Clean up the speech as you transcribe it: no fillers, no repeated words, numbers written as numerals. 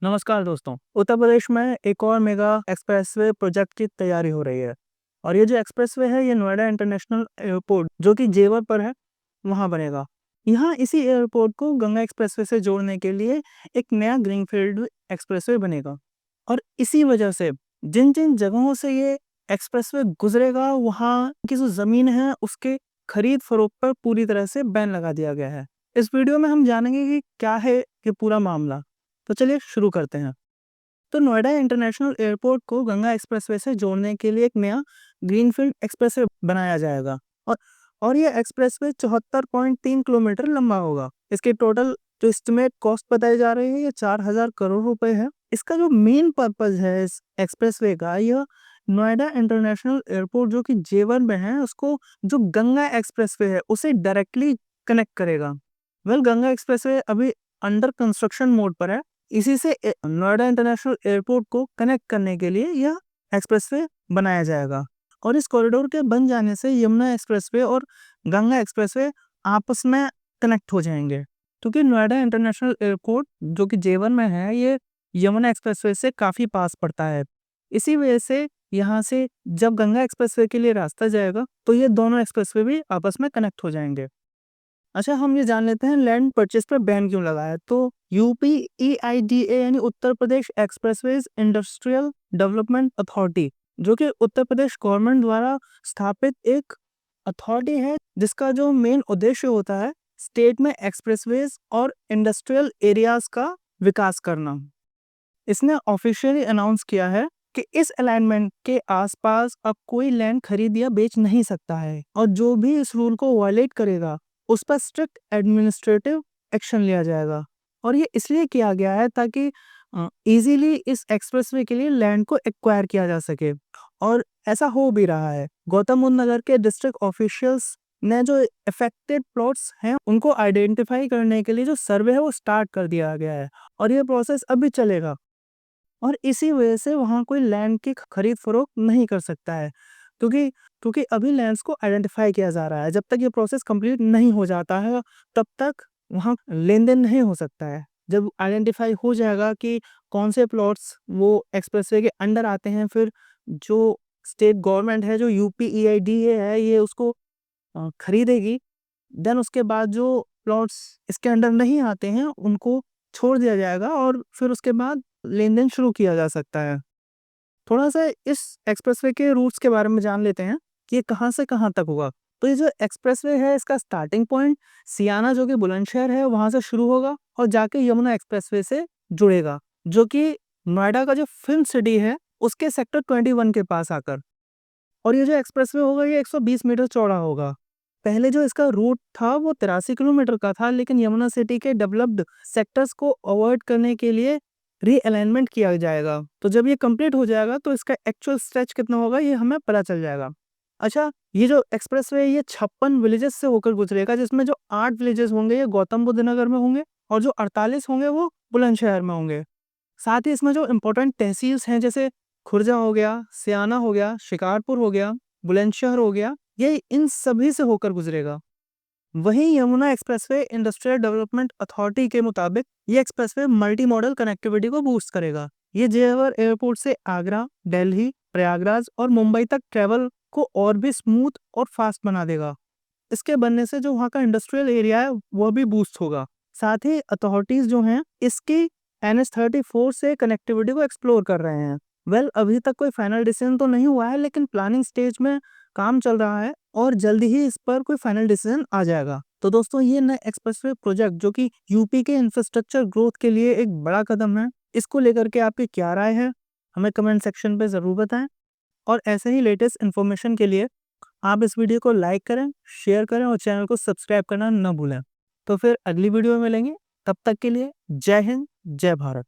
नमस्कार दोस्तों। उत्तर प्रदेश में एक और मेगा एक्सप्रेसवे प्रोजेक्ट की तैयारी हो रही है और ये जो एक्सप्रेसवे है ये नोएडा इंटरनेशनल एयरपोर्ट जो कि जेवर पर है वहाँ बनेगा। यहाँ इसी एयरपोर्ट को गंगा एक्सप्रेसवे से जोड़ने के लिए एक नया ग्रीनफील्ड एक्सप्रेसवे बनेगा और इसी वजह से जिन जिन जगहों से ये एक्सप्रेसवे गुजरेगा वहाँ की जो ज़मीन है उसके खरीद फरोख्त पर पूरी तरह से बैन लगा दिया गया है। इस वीडियो में हम जानेंगे कि क्या है ये पूरा मामला। तो चलिए शुरू करते हैं। तो नोएडा इंटरनेशनल एयरपोर्ट को गंगा एक्सप्रेसवे से जोड़ने के लिए एक नया ग्रीनफील्ड एक्सप्रेसवे बनाया जाएगा और ये एक्सप्रेसवे 74.3 किलोमीटर लंबा होगा। इसके टोटल जो एस्टिमेट कॉस्ट बताई जा रही है ये 4,000 करोड़ रुपए है। इसका जो मेन पर्पज है इस एक्सप्रेसवे का, यह नोएडा इंटरनेशनल एयरपोर्ट जो कि जेवर में है उसको जो गंगा एक्सप्रेसवे है उसे डायरेक्टली कनेक्ट करेगा। गंगा एक्सप्रेसवे अभी अंडर कंस्ट्रक्शन मोड पर है। इसी से नोएडा इंटरनेशनल एयरपोर्ट को कनेक्ट करने के लिए यह एक्सप्रेसवे बनाया जाएगा और इस कॉरिडोर के बन जाने से यमुना एक्सप्रेसवे और गंगा एक्सप्रेसवे आपस में कनेक्ट हो जाएंगे, क्योंकि नोएडा इंटरनेशनल एयरपोर्ट जो कि जेवर में है ये यमुना एक्सप्रेसवे से काफ़ी पास पड़ता है। इसी वजह से यहाँ से जब गंगा एक्सप्रेसवे के लिए रास्ता जाएगा तो ये दोनों एक्सप्रेसवे भी आपस में कनेक्ट हो जाएंगे। अच्छा, हम ये जान लेते हैं लैंड परचेज पर बैन क्यों लगा है। तो UPEIDA यानी Uttar Pradesh expressways industrial development authority जो कि उत्तर प्रदेश गवर्नमेंट द्वारा स्थापित एक अथॉरिटी है जिसका जो मेन उद्देश्य होता है स्टेट में एक्सप्रेसवेज और इंडस्ट्रियल एरियाज का विकास करना। इसने ऑफिशियली अनाउंस किया है कि इस अलाइनमेंट के आसपास अब कोई लैंड खरीद या बेच नहीं सकता है और जो भी इस रूल को वायलेट करेगा उस पर स्ट्रिक्ट एडमिनिस्ट्रेटिव एक्शन लिया जाएगा। और ये इसलिए किया गया है ताकि इजीली इस एक्सप्रेसवे के लिए लैंड को एक्वायर किया जा सके और ऐसा हो भी रहा है। गौतम बुद्ध नगर के डिस्ट्रिक्ट ऑफिशियल्स ने जो अफेक्टेड प्लॉट्स हैं उनको आइडेंटिफाई करने के लिए जो सर्वे है वो स्टार्ट कर दिया गया है और ये प्रोसेस अभी चलेगा और इसी वजह से वहाँ कोई लैंड की खरीद फरोख्त नहीं कर सकता है, क्योंकि क्योंकि अभी लैंड्स को आइडेंटिफाई किया जा रहा है। जब तक ये प्रोसेस कंप्लीट नहीं हो जाता है तब तक वहाँ लेन देन नहीं हो सकता है। जब आइडेंटिफाई हो जाएगा कि कौन से प्लॉट्स वो एक्सप्रेसवे के अंडर आते हैं, फिर जो स्टेट गवर्नमेंट है जो UPEIDA है ये उसको खरीदेगी। देन उसके बाद जो प्लॉट्स इसके अंडर नहीं आते हैं उनको छोड़ दिया जाएगा और फिर उसके बाद लेन देन शुरू किया जा सकता है। थोड़ा सा इस एक्सप्रेसवे के रूट्स के बारे में जान लेते हैं कि ये कहाँ से कहाँ तक होगा। तो ये जो एक्सप्रेसवे है इसका स्टार्टिंग पॉइंट सियाना जो कि बुलंदशहर है वहाँ से शुरू होगा और जाके यमुना एक्सप्रेसवे से जुड़ेगा जो कि नोएडा का जो फिल्म सिटी है उसके सेक्टर 21 के पास आकर। और ये जो एक्सप्रेसवे होगा ये 120 मीटर चौड़ा होगा। पहले जो इसका रूट था वो 83 किलोमीटर का था, लेकिन यमुना सिटी के डेवलप्ड सेक्टर्स को अवॉइड करने के लिए रीअलाइनमेंट किया जाएगा। तो जब ये कंप्लीट हो जाएगा तो इसका एक्चुअल स्ट्रेच कितना होगा ये हमें पता चल जाएगा। अच्छा, ये जो एक्सप्रेसवे ये 56 विलेजेस से होकर गुजरेगा, जिसमें जो 8 विलेजेस होंगे ये गौतम बुद्ध नगर में होंगे और जो 48 होंगे वो बुलंदशहर में होंगे। साथ ही इसमें जो इम्पोर्टेंट तहसील्स हैं जैसे खुर्जा हो गया, सियाना हो गया, शिकारपुर हो गया, बुलंदशहर हो गया, ये इन सभी से होकर गुजरेगा। वहीं Yamuna expressway industrial development authority के मुताबिक ये एक्सप्रेसवे मल्टी मॉडल कनेक्टिविटी को बूस्ट करेगा। ये जेवर एयरपोर्ट से आगरा, दिल्ली, प्रयागराज और मुंबई तक ट्रेवल को और भी स्मूथ और फास्ट बना देगा। इसके बनने से जो वहाँ का इंडस्ट्रियल एरिया है वह भी बूस्ट होगा। साथ ही अथॉरिटीज जो हैं इसकी NH34 से कनेक्टिविटी को एक्सप्लोर कर रहे हैं। अभी तक कोई फाइनल डिसीजन तो नहीं हुआ है, लेकिन प्लानिंग स्टेज में काम चल रहा है और जल्दी ही इस पर कोई फाइनल डिसीजन आ जाएगा। तो दोस्तों, ये नए एक्सप्रेसवे प्रोजेक्ट जो कि यूपी के इंफ्रास्ट्रक्चर ग्रोथ के लिए एक बड़ा कदम है, इसको लेकर के आपकी क्या राय है हमें कमेंट सेक्शन पे ज़रूर बताएं। और ऐसे ही लेटेस्ट इन्फॉर्मेशन के लिए आप इस वीडियो को लाइक करें, शेयर करें और चैनल को सब्सक्राइब करना न भूलें। तो फिर अगली वीडियो में मिलेंगे, तब तक के लिए जय हिंद, जय भारत।